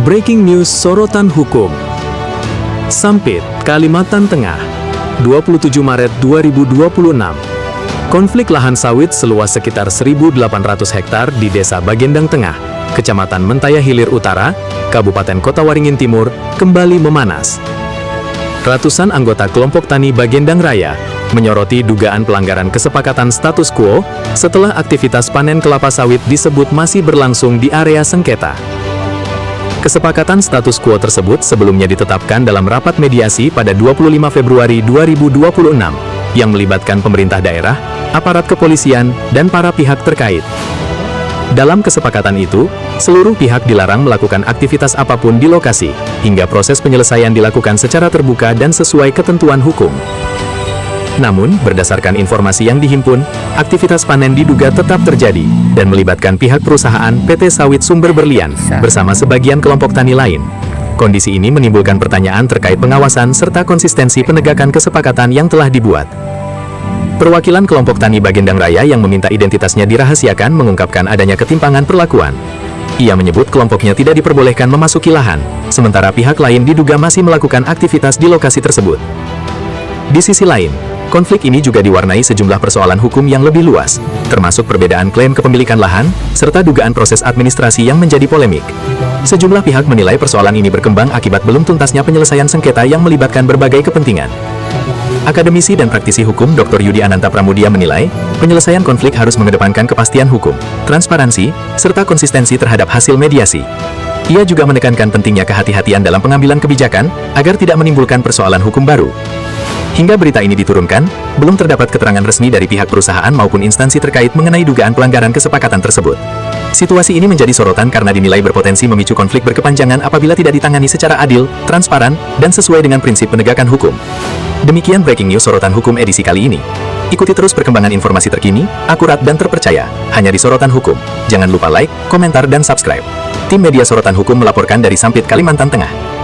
Breaking News Sorotan Hukum. Sampit, Kalimantan Tengah, 27 Maret 2026. Konflik lahan sawit seluas sekitar 1.800 hektar di Desa Bagendang Tengah, Kecamatan Mentaya Hilir Utara, Kabupaten Kota Waringin Timur, kembali memanas. Ratusan anggota kelompok tani Bagendang Raya menyoroti dugaan pelanggaran kesepakatan status quo setelah aktivitas panen kelapa sawit disebut masih berlangsung di area sengketa. Kesepakatan status quo tersebut sebelumnya ditetapkan dalam rapat mediasi pada 25 Februari 2026 yang melibatkan pemerintah daerah, aparat kepolisian, dan para pihak terkait. Dalam kesepakatan itu, seluruh pihak dilarang melakukan aktivitas apapun di lokasi, hingga proses penyelesaian dilakukan secara terbuka dan sesuai ketentuan hukum. Namun, berdasarkan informasi yang dihimpun, aktivitas panen diduga tetap terjadi dan melibatkan pihak perusahaan PT Sawit Sumber Berlian bersama sebagian kelompok tani lain. Kondisi ini menimbulkan pertanyaan terkait pengawasan serta konsistensi penegakan kesepakatan yang telah dibuat. Perwakilan kelompok tani Bagendang Raya yang meminta identitasnya dirahasiakan mengungkapkan adanya ketimpangan perlakuan. Ia menyebut kelompoknya tidak diperbolehkan memasuki lahan, sementara pihak lain diduga masih melakukan aktivitas di lokasi tersebut. Di sisi lain, konflik ini juga diwarnai sejumlah persoalan hukum yang lebih luas, termasuk perbedaan klaim kepemilikan lahan, serta dugaan proses administrasi yang menjadi polemik. Sejumlah pihak menilai persoalan ini berkembang akibat belum tuntasnya penyelesaian sengketa yang melibatkan berbagai kepentingan. Akademisi dan praktisi hukum Dr. Yudi Ananta Pramudia menilai, penyelesaian konflik harus mengedepankan kepastian hukum, transparansi, serta konsistensi terhadap hasil mediasi. Ia juga menekankan pentingnya kehati-hatian dalam pengambilan kebijakan, agar tidak menimbulkan persoalan hukum baru. Hingga berita ini diturunkan, belum terdapat keterangan resmi dari pihak perusahaan maupun instansi terkait mengenai dugaan pelanggaran kesepakatan tersebut. Situasi ini menjadi sorotan karena dinilai berpotensi memicu konflik berkepanjangan apabila tidak ditangani secara adil, transparan, dan sesuai dengan prinsip penegakan hukum. Demikian Breaking News Sorotan Hukum edisi kali ini. Ikuti terus perkembangan informasi terkini, akurat dan terpercaya, hanya di Sorotan Hukum. Jangan lupa like, komentar, dan subscribe. Tim Media Sorotan Hukum melaporkan dari Sampit, Kalimantan Tengah.